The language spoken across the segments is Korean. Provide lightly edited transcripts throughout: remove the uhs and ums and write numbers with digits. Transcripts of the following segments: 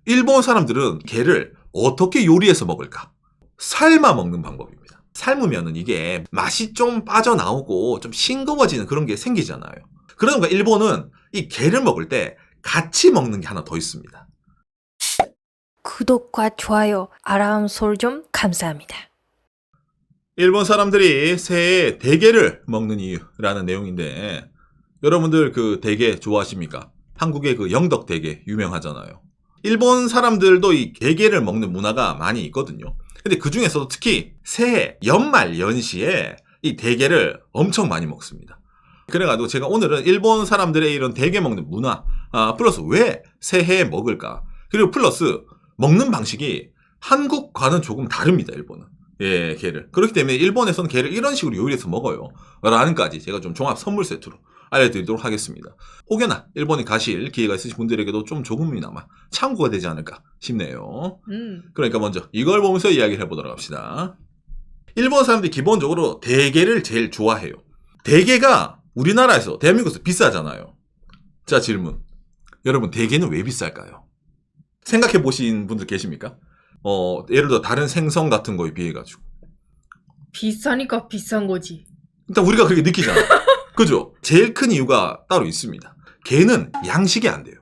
일본 사람들은 게를 어떻게 요리해서 먹을까? 삶아 먹는 방법입니다. 삶으면은 이게 맛이 좀 빠져나오고 좀 싱거워지는 그런 게 생기잖아요. 그러니까 일본은 이 게를 먹을 때 같이 먹는 게 하나 더 있습니다. 구독과 좋아요, 알람 설정 감사합니다. 일본 사람들이 새해 대게를 먹는 이유라는 내용인데, 여러분들 그 대게 좋아하십니까? 한국의 그 영덕 대게 유명하잖아요. 일본 사람들도 이 게게를 먹는 문화가 많이 있거든요. 근데 그 중에서도 특히 새해, 연말, 연시에 이 대게를 엄청 많이 먹습니다. 그래가지고 제가 오늘은 일본 사람들의 이런 대게 먹는 문화, 플러스 왜 새해에 먹을까? 그리고 플러스 먹는 방식이 한국과는 조금 다릅니다, 일본은. 예, 게를. 그렇기 때문에 일본에서는 게를 이런 식으로 요리해서 먹어요. 라는까지 제가 좀 종합 선물 세트로 알려드리도록 하겠습니다. 혹여나 일본에 가실 기회가 있으신 분들에게도 좀 조금이나마 참고가 되지 않을까 싶네요. 그러니까 먼저 이걸 보면서 이야기를 해보도록 합시다. 일본 사람들이 기본적으로 대게를 제일 좋아해요. 대게가 우리나라에서, 대한민국에서 비싸잖아요. 자, 질문. 여러분, 대게는 왜 비쌀까요? 생각해 보신 분들 계십니까? 예를 들어 다른 생선 같은 거에 비해가지고. 비싸니까 비싼 거지. 일단 우리가 그렇게 느끼잖아. 그죠? 제일 큰 이유가 따로 있습니다. 게는 양식이 안 돼요.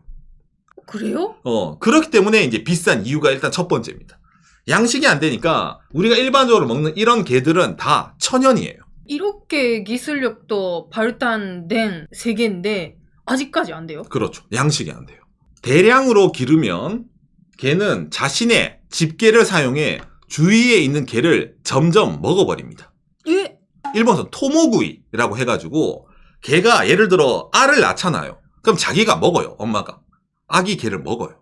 그래요? 그렇기 때문에 이제 비싼 이유가 일단 첫 번째입니다. 양식이 안 되니까 우리가 일반적으로 먹는 이런 게들은 다 천연이에요. 이렇게 기술력도 발달된 세계인데 아직까지 안 돼요? 그렇죠. 양식이 안 돼요. 대량으로 기르면 게는 자신의 집게를 사용해 주위에 있는 게를 점점 먹어버립니다. 예? 일본에서 토모구이라고 해가지고 게가 예를 들어 알을 낳잖아요. 그럼 자기가 먹어요. 엄마가. 아기 게를 먹어요.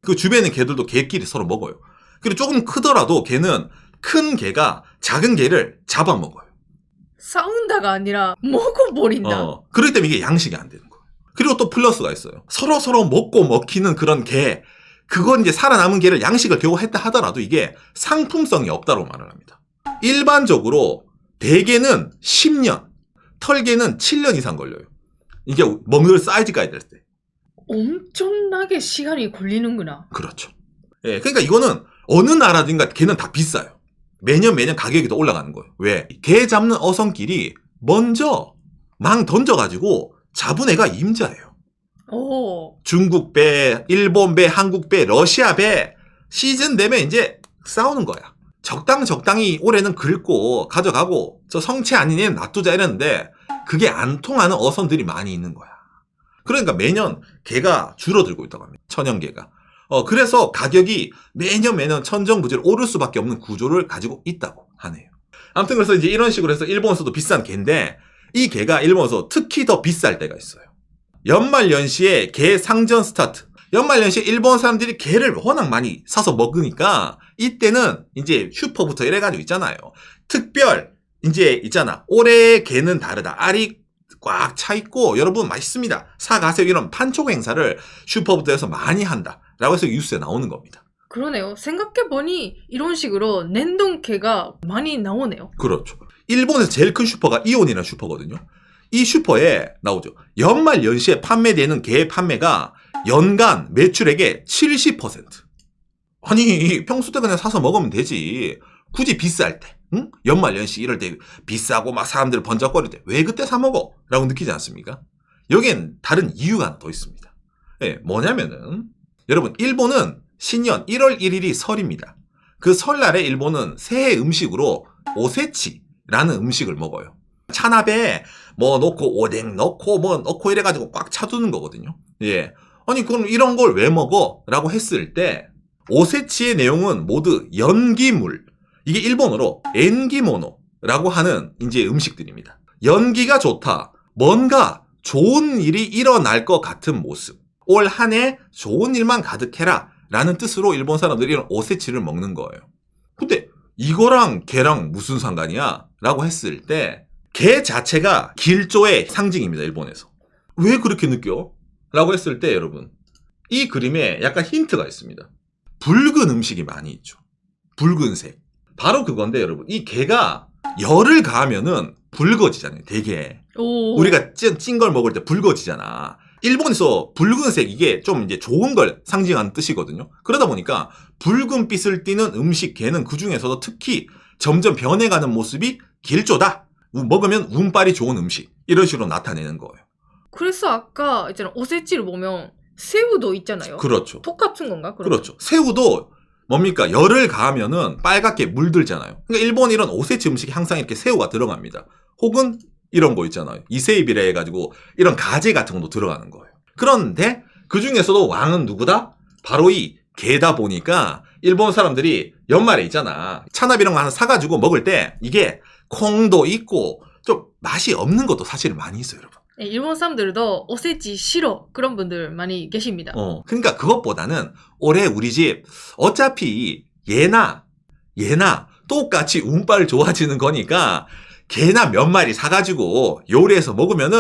그 주변에 있는 게들도 개끼리 서로 먹어요. 그리고 조금 크더라도 게는 큰 게가 작은 게를 잡아먹어요. 싸운다가 아니라 먹어버린다. 그렇기 때문에 이게 양식이 안 되는 거예요. 그리고 또 플러스가 있어요. 서로 먹고 먹히는 그런 게, 그건 이제 살아남은 게를 양식을 겨우 했다 하더라도 이게 상품성이 없다고 말을 합니다. 일반적으로 대게는 10년, 털게는 7년 이상 걸려요. 이게 먹는 사이즈가 될 때. 엄청나게 시간이 걸리는구나. 그렇죠. 예, 그러니까 이거는 어느 나라든가 게는 다 비싸요. 매년 가격이 더 올라가는 거예요. 왜? 게 잡는 어선끼리 먼저 망 던져가지고 잡은 애가 임자예요. 오. 중국 배, 일본 배, 한국 배, 러시아 배 시즌 되면 이제 싸우는 거야. 적당히 올해는 긁고 가져가고 저 성체 아닌 애는 놔두자 이랬는데 그게 안 통하는 어선들이 많이 있는 거야. 그러니까 매년 게가 줄어들고 있다고 합니다. 천연게가. 그래서 가격이 매년 천정부지로 오를 수밖에 없는 구조를 가지고 있다고 하네요. 아무튼 그래서 이제 이런 식으로 해서 일본에서도 비싼 게인데 이 게가 일본에서 특히 더 비쌀 때가 있어요. 연말연시에 게 상전 스타트. 연말연시에 일본 사람들이 게를 워낙 많이 사서 먹으니까 이때는 이제 슈퍼부터 이래가지고 있잖아요. 특별 이제 있잖아. 올해 게는 다르다. 알이 꽉 차 있고 여러분 맛있습니다. 사가세요. 이런 판촉 행사를 슈퍼부터 해서 많이 한다. 라고 해서 뉴스에 나오는 겁니다. 그러네요. 생각해보니 이런 식으로 냉동게가 많이 나오네요. 그렇죠. 일본에서 제일 큰 슈퍼가 이온이라는 슈퍼거든요. 이 슈퍼에 나오죠. 연말 연시에 판매되는 게 판매가 연간 매출액의 70%. 아니 평소 때 그냥 사서 먹으면 되지. 굳이 비쌀 때, 응? 연말 연시 이럴 때 비싸고 막 사람들 번쩍거릴 때 왜 그때 사 먹어? 라고 느끼지 않습니까? 여기엔 다른 이유가 하나 더 있습니다. 예, 뭐냐면은 여러분 일본은 신년 1월 1일이 설입니다. 그 설날에 일본은 새해 음식으로 오세치라는 음식을 먹어요. 찬압에 뭐 넣고 오뎅 넣고 뭐 넣고 이래가지고 꽉 차두는 거거든요. 예. 아니 그럼 이런 걸 왜 먹어? 라고 했을 때 오세치의 내용은 모두 연기물, 이게 일본어로 엔기모노라고 하는 이제 음식들입니다. 연기가 좋다. 뭔가 좋은 일이 일어날 것 같은 모습. 올 한 해 좋은 일만 가득해라 라는 뜻으로 일본 사람들이 이런 오세치를 먹는 거예요. 근데 이거랑 게랑 무슨 상관이야? 라고 했을 때 게 자체가 길조의 상징입니다. 일본에서. 왜 그렇게 느껴? 라고 했을 때 여러분 이 그림에 약간 힌트가 있습니다. 붉은 음식이 많이 있죠. 붉은색. 바로 그건데 여러분 이 게가 열을 가하면은 붉어지잖아요. 되게. 오. 우리가 찐 걸 먹을 때 붉어지잖아. 일본에서 붉은색 이게 좀 이제 좋은 걸 상징하는 뜻이거든요. 그러다 보니까 붉은빛을 띠는 음식 게는 그 중에서도 특히 점점 변해가는 모습이 길조다. 먹으면 운빨이 좋은 음식. 이런 식으로 나타내는 거예요. 그래서 아까 있잖아 오세치를 보면 새우도 있잖아요. 그렇죠. 똑같은 건가? 그럼? 그렇죠. 새우도 뭡니까? 열을 가하면은 빨갛게 물들잖아요. 그러니까 일본 이런 오세치 음식이 항상 이렇게 새우가 들어갑니다. 혹은 이런 거 있잖아요. 이세이비라 해가지고 이런 가재 같은 것도 들어가는 거예요. 그런데 그 중에서도 왕은 누구다? 바로 이 게다 보니까 일본 사람들이 연말에 있잖아. 찬압 이런 거 하나 사가지고 먹을 때 이게 콩도 있고 좀 맛이 없는 것도 사실 많이 있어요, 여러분. 네, 일본 사람들도 오세치 싫어 그런 분들 많이 계십니다. 그러니까 그것보다는 올해 우리 집 어차피 얘나 똑같이 운빨 좋아지는 거니까 개나 몇 마리 사가지고 요리해서 먹으면은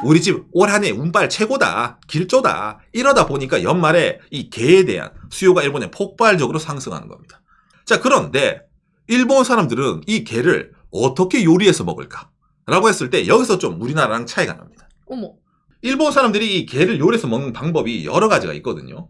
우리 집 올 한 해 운빨 최고다, 길조다. 이러다 보니까 연말에 이 개에 대한 수요가 일본에 폭발적으로 상승하는 겁니다. 자, 그런데 일본 사람들은 이 개를 어떻게 요리해서 먹을까? 라고 했을 때 여기서 좀 우리나라랑 차이가 납니다. 어머. 일본 사람들이 이 게를 요리해서 먹는 방법이 여러 가지가 있거든요.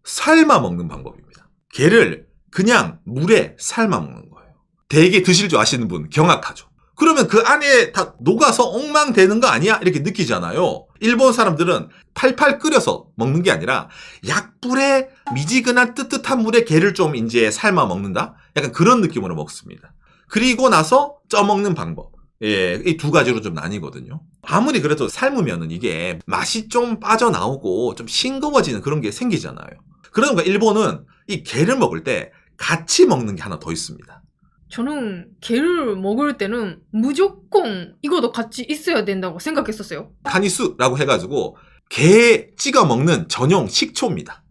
삶아 먹는 방법입니다. 게를 그냥 물에 삶아 먹는 거예요. 되게 드실 줄 아시는 분 경악하죠. 그러면 그 안에 다 녹아서 엉망되는 거 아니야? 이렇게 느끼잖아요. 일본 사람들은 팔팔 끓여서 먹는 게 아니라 약불에 미지근한 뜨뜻한 물에 게를 좀 이제 삶아 먹는다? 약간 그런 느낌으로 먹습니다. 그리고 나서 쪄먹는 방법. 예, 이 두 가지로 좀 나뉘거든요. 아무리 그래도 삶으면은 이게 맛이 좀 빠져나오고 좀 싱거워지는 그런 게 생기잖아요. 그러니까 일본은 이 게를 먹을 때 같이 먹는 게 하나 더 있습니다. 저는 게를 먹을 때는 무조건 이거도 같이 있어야 된다고 생각했었어요. 카니스라고 해가지고 게 찍어 먹는 전용 식초입니다.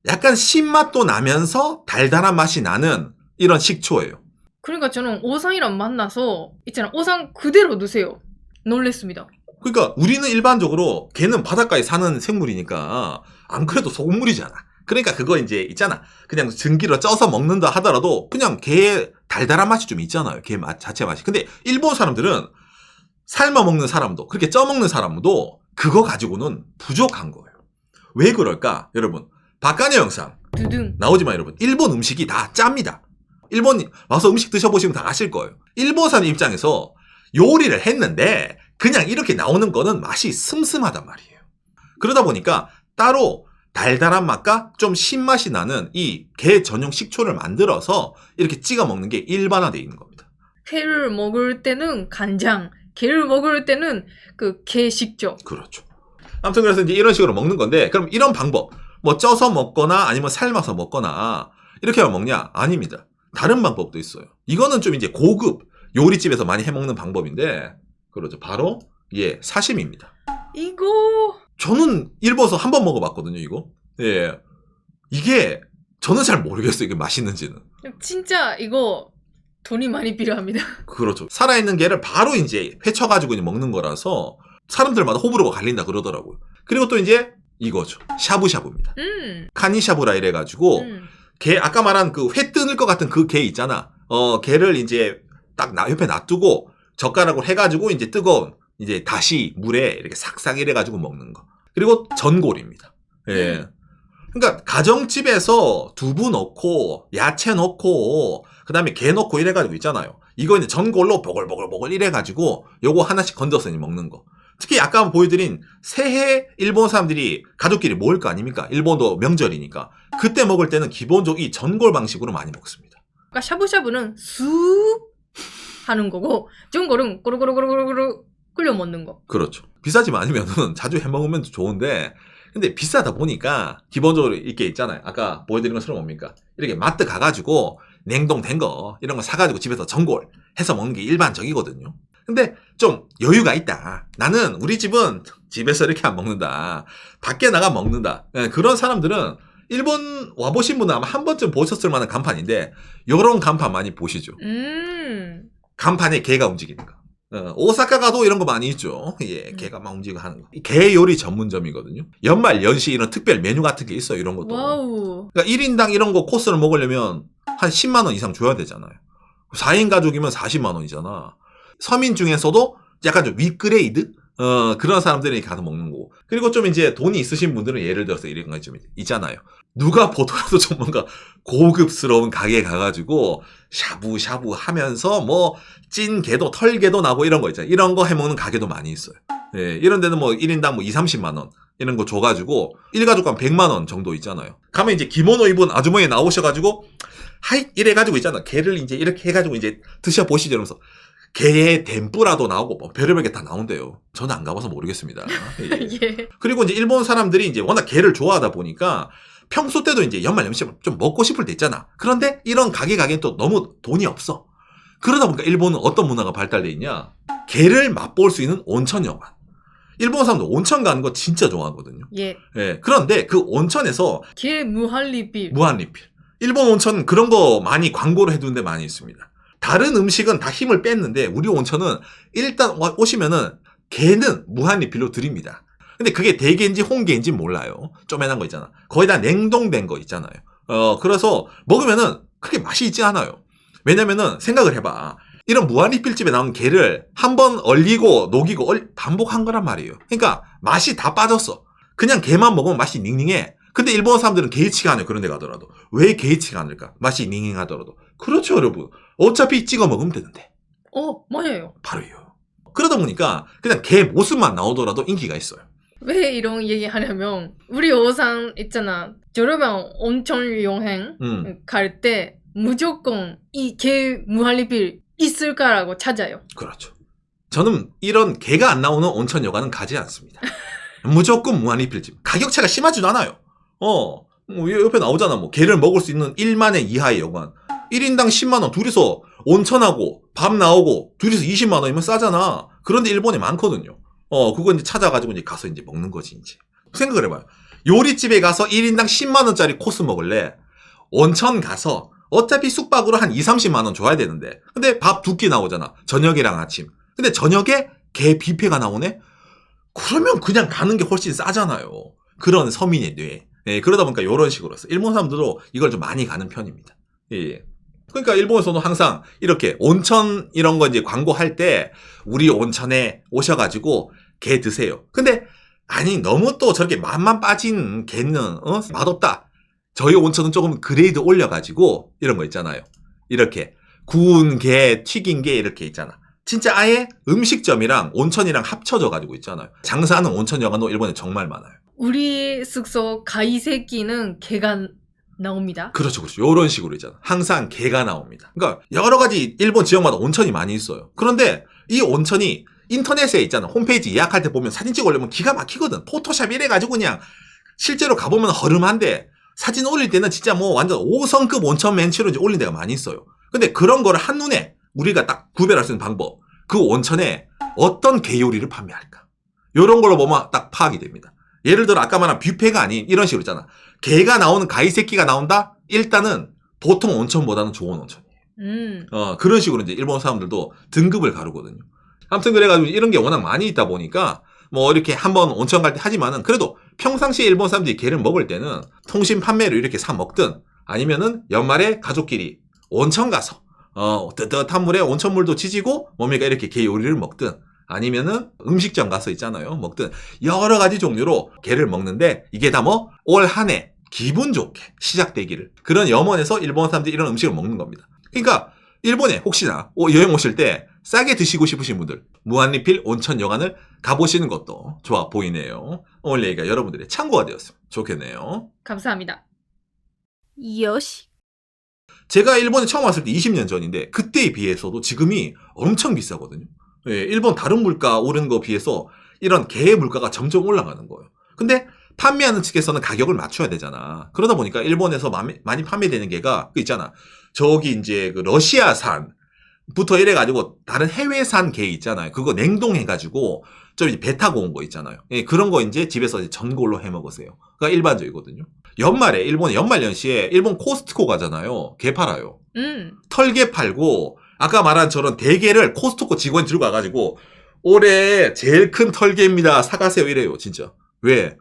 약간 신맛도 나면서 달달한 맛이 나는 이런 식초예요. 그러니까 저는 오상이랑 만나서 있잖아 오상 그대로 넣으세요. 놀랬습니다. 그러니까 우리는 일반적으로 개는 바닷가에 사는 생물이니까 안 그래도 소금물이잖아. 그러니까 그거 이제 있잖아. 그냥 전기로 쪄서 먹는다 하더라도 그냥 게의 달달한 맛이 좀 있잖아요. 게 맛 자체 맛이. 근데 일본 사람들은 삶아 먹는 사람도 그렇게 쪄 먹는 사람도 그거 가지고는 부족한 거예요. 왜 그럴까? 여러분 박간의 영상 두둥. 나오지만 여러분 일본 음식이 다 짭니다. 일본 와서 음식 드셔보시면 다 아실 거예요. 일본 사람 입장에서 요리를 했는데 그냥 이렇게 나오는 거는 맛이 슴슴하단 말이에요. 그러다 보니까 따로 달달한 맛과 좀 신맛이 나는 이 게 전용 식초를 만들어서 이렇게 찍어 먹는 게 일반화되어 있는 겁니다. 회를 먹을 때는 간장, 게를 먹을 때는 그 게 식초. 그렇죠. 아무튼 그래서 이제 이런 식으로 먹는 건데 그럼 이런 방법 뭐 쪄서 먹거나 아니면 삶아서 먹거나 이렇게 하면 먹냐? 아닙니다. 다른 방법도 있어요. 이거는 좀 이제 고급 요리집에서 많이 해먹는 방법인데 그렇죠. 바로 예 사시미입니다. 이거 저는 일본에서 한 번 먹어봤거든요. 이거 예 이게 저는 잘 모르겠어요. 이게 맛있는지는. 진짜 이거 돈이 많이 필요합니다. 그렇죠. 살아있는 게를 바로 이제 회쳐가지고 이제 먹는 거라서 사람들마다 호불호가 갈린다 그러더라고요. 그리고 또 이제 이거죠. 샤브샤브입니다. 카니샤브라 이래가지고 게 아까 말한 그 회 뜨는 것 같은 그 게 있잖아. 게를 이제 딱 옆에 놔두고 젓가락으로 해가지고 이제 뜨거운 이제 다시 물에 이렇게 싹싹 이래가지고 먹는 거. 그리고 전골입니다. 예. 그러니까 가정집에서 두부 넣고 야채 넣고 그다음에 게 넣고 이래가지고 있잖아요. 이거 이제 전골로 보글보글 이래가지고 요거 하나씩 건져서 이제 먹는 거. 특히 아까 보여드린 새해 일본 사람들이 가족끼리 모일 거 아닙니까? 일본도 명절이니까. 그때 먹을 때는 기본적으로 이 전골 방식으로 많이 먹습니다. 그러니까 샤브샤브는 쑥 하는 거고 전골은 꼬르꼬르꼬르꼬르 끓여 먹는 거. 그렇죠. 비싸지만 아니면은 자주 해 먹으면 좋은데 근데 비싸다 보니까 기본적으로 이렇게 있잖아요. 아까 보여드린 것처럼 뭡니까? 이렇게 마트 가가지고 냉동된 거 이런 거 사가지고 집에서 전골 해서 먹는 게 일반적이거든요. 근데 좀 여유가 있다. 나는 우리 집은 집에서 이렇게 안 먹는다. 밖에 나가 먹는다. 그런 사람들은 일본 와보신 분은 아마 한 번쯤 보셨을 만한 간판인데 요런 간판 많이 보시죠. 간판에 개가 움직이는 거. 오사카 가도 이런 거 많이 있죠. 예, 개가 막 움직이고 하는 거. 게 요리 전문점이거든요. 연말 연시 이런 특별 메뉴 같은 게 있어요. 이런 것도. 와우. 그러니까 1인당 이런 거 코스를 먹으려면 한 10만 원 이상 줘야 되잖아요. 4인 가족이면 40만 원이잖아. 서민 중에서도 약간 좀 윗그레이드? 그런 사람들이 가서 먹는 거고. 그리고 좀 이제 돈이 있으신 분들은 예를 들어서 이런 거 좀 있잖아요. 누가 보더라도 좀 뭔가 고급스러운 가게에 가가지고 샤브샤브 하면서 뭐 찐게도 털게도 나고 이런 거 있잖아요. 이런 거 해먹는 가게도 많이 있어요. 예, 이런 데는 뭐 1인당 뭐 2, 30만 원 이런 거 줘가지고 일가족 가면 100만 원 정도 있잖아요. 가면 이제 기모노 입은 아주머니 나오셔가지고 하이 이래가지고 있잖아. 게를 이제 이렇게 해가지고 이제 드셔보시죠 이러면서 게의 덴뿌라도 나오고 뭐 별의별 게 다 나온대요. 저는 안 가봐서 모르겠습니다. 예. 예. 그리고 이제 일본 사람들이 이제 워낙 게를 좋아하다 보니까 평소 때도 이제 연말 연시 좀 먹고 싶을 때 있잖아. 그런데 이런 가게는 또 너무 돈이 없어. 그러다 보니까 일본은 어떤 문화가 발달돼 있냐? 게를 맛볼 수 있는 온천 여관. 일본 사람들 온천 가는 거 진짜 좋아하거든요. 예. 예. 그런데 그 온천에서 게 무한리필. 무한 리필. 일본 온천은 그런 거 많이 광고를 해두는 데 많이 있습니다. 다른 음식은 다 힘을 뺐는데 우리 온천은 일단 오시면은 게는 무한 리필로 드립니다. 근데 그게 대게인지 홍게인지 몰라요. 쪼매난 거 있잖아. 거의 다 냉동된 거 있잖아요. 그래서 먹으면은 크게 맛이 있지 않아요. 왜냐면은 생각을 해봐. 이런 무한 리필집에 나오는 게를 한번 얼리고 녹이고 반복한 거란 말이에요. 그러니까 맛이 다 빠졌어. 그냥 게만 먹으면 맛이 닝닝해. 근데 일본 사람들은 게이치가 않아요. 그런 데 가더라도. 왜 게이치가 않을까? 맛이 닝닝하더라도. 그렇죠, 여러분. 어차피 찍어 먹으면 되는데. 맞아요. 바로요. 그러다 보니까 그냥 게 모습만 나오더라도 인기가 있어요. 왜 이런 얘기 하냐면 우리 오산 있잖아. 여름에 온천 여행 갈 때 무조건 이 게 무한리필 있을까라고 찾아요. 그렇죠. 저는 이런 게가 안 나오는 온천 여관은 가지 않습니다. 무조건 무한리필집. 가격 차가 심하지도 않아요. 옆에 나오잖아. 뭐 게를 먹을 수 있는 1만엔 이하의 여관. 1인당 10만 원 둘이서 온천하고 밥 나오고 둘이서 20만 원이면 싸잖아. 그런데 일본에 많거든요. 그거 이제 찾아가지고 이제 가서 이제 먹는 거지, 이제. 생각을 해봐요. 요리집에 가서 1인당 10만 원짜리 코스 먹을래? 온천 가서 어차피 숙박으로 한 2, 30만 원 줘야 되는데. 근데 밥 2끼 나오잖아. 저녁이랑 아침. 근데 저녁에 게 뷔페가 나오네? 그러면 그냥 가는 게 훨씬 싸잖아요. 그런 서민의 뇌. 예, 그러다 보니까 이런 식으로 써. 일본 사람들도 이걸 좀 많이 가는 편입니다. 예. 그러니까 일본에서도 항상 이렇게 온천 이런 거 이제 광고할 때 우리 온천에 오셔가지고 게 드세요. 근데 아니 너무 또 저렇게 맛만 빠진 게는 맛없다. 저희 온천은 조금 그레이드 올려가지고 이런 거 있잖아요. 이렇게 구운 게, 튀긴 게 이렇게 있잖아. 진짜 아예 음식점이랑 온천이랑 합쳐져 가지고 있잖아요. 장사하는 온천 여관도 일본에 정말 많아요. 우리 숙소 가이세끼는 게가 나옵니다. 그렇죠, 그렇죠. 요런 식으로 있잖아. 항상 게가 나옵니다. 그러니까 여러 가지 일본 지역마다 온천이 많이 있어요. 그런데 이 온천이 인터넷에 있잖아. 홈페이지 예약할 때 보면 사진 찍어 올리면 기가 막히거든. 포토샵 이래가지고 그냥 실제로 가보면 허름한데 사진 올릴 때는 진짜 뭐 완전 5성급 온천 멘트로 이제 올린 데가 많이 있어요. 근데 그런 거를 한눈에 우리가 딱 구별할 수 있는 방법. 그 온천에 어떤 게 요리를 판매할까? 요런 걸로 보면 딱 파악이 됩니다. 예를 들어 아까 말한 뷔페가 아닌 이런 식으로 있잖아. 게가 나오는 가이세끼가 나온다? 일단은 보통 온천보다는 좋은 온천이에요. 그런 식으로 이제 일본 사람들도 등급을 가르거든요. 아무튼 그래가지고 이런 게 워낙 많이 있다 보니까 뭐 이렇게 한번 온천 갈 때 하지만은 그래도 평상시에 일본 사람들이 게를 먹을 때는 통신 판매로 이렇게 사 먹든 아니면은 연말에 가족끼리 온천 가서 뜨뜻한 물에 온천물도 지지고 뭡니까 이렇게 게 요리를 먹든 아니면은 음식점 가서 있잖아요. 먹든 여러 가지 종류로 게를 먹는데 이게 다 뭐 올 한 해 기분 좋게 시작되기를 그런 염원에서 일본 사람들이 이런 음식을 먹는 겁니다. 그러니까 일본에 혹시나 여행 오실 때 싸게 드시고 싶으신 분들 무한리필 온천 여관을 가보시는 것도 좋아 보이네요. 오늘 얘기가 여러분들의 참고가 되었으면 좋겠네요. 감사합니다. 요시. 제가 일본에 처음 왔을 때 20년 전인데 그때에 비해서도 지금이 엄청 비싸거든요. 예, 일본 다른 물가 오른 거 비해서 이런 게 물가가 점점 올라가는 거예요. 근데 판매하는 측에서는 가격을 맞춰야 되잖아. 그러다 보니까 일본에서 많이 판매되는 게가 그 있잖아. 저기 이제 그 러시아산부터 이래가지고 다른 해외산 게 있잖아요. 그거 냉동해가지고 좀 이제 배 타고 온 거 있잖아요. 예, 그런 거 이제 집에서 이제 전골로 해 먹으세요. 그가 일반적이거든요. 연말에 일본 연말 연시에 일본 코스트코 가잖아요. 게 팔아요. 털게 팔고 아까 말한 저런 대게를 코스트코 직원이 들고 와가지고 올해 제일 큰 털게입니다. 사가세요 이래요. 진짜. 왜?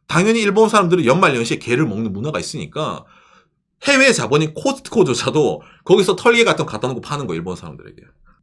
당연히 일본 사람들은 연말 연시에 게를 먹는 문화가 있으니까 해외 자본인 코스트코조차도 거기서 털게 같은 거 갖다 놓고 파는 거 일본 사람들에게.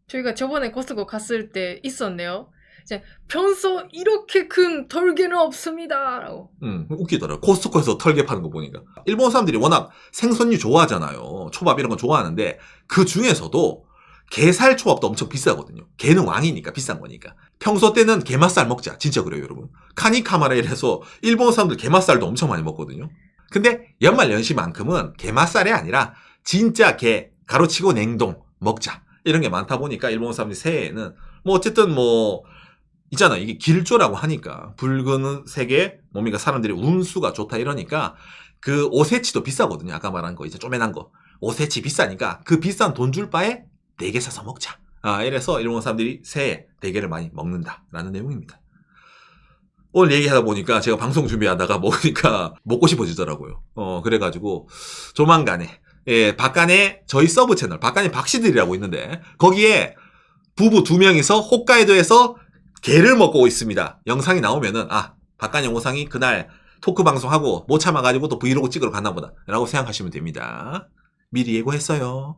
저희가 저번에 코스트코 갔을 때 있었네요. 이제 평소 이렇게 큰 털개는 없습니다라고. 웃기더라고요. 코스트코에서 털개 파는 거 보니까. 일본 사람들이 워낙 생선류 좋아하잖아요. 초밥 이런 거 좋아하는데 그 중에서도 게살 초밥도 엄청 비싸거든요. 게는 왕이니까 비싼 거니까. 평소 때는 게맛살 먹자. 진짜 그래요, 여러분. 카니카마라 이래서 일본 사람들 게맛살도 엄청 많이 먹거든요. 근데 연말연시만큼은 게맛살이 아니라 진짜 게 가로치고 냉동 먹자. 이런 게 많다 보니까 일본 사람들이 새해에는 뭐 어쨌든 뭐 있잖아. 이게 길조라고 하니까 붉은색의 몸이가 사람들이 운수가 좋다 이러니까 그 오세치도 비싸거든요. 아까 말한 거 이제 쪼매난 거. 오세치 비싸니까 그 비싼 돈 줄 바에 대게 사서 먹자. 이래서 일본 사람들이 새해 대게를 많이 먹는다라는 내용입니다. 오늘 얘기하다 보니까 제가 방송 준비하다가 먹으니까 먹고 싶어지더라고요. 그래가지고 조만간에 박간의 저희 서브 채널 박간의 박씨들이라고 있는데 거기에 부부 2명이서 홋카이도에서 게를 먹고 있습니다. 영상이 나오면은 박간의 오상이 그날 토크 방송하고 못 참아가지고 또 브이로그 찍으러 갔나 보다 라고 생각하시면 됩니다. 미리 예고했어요.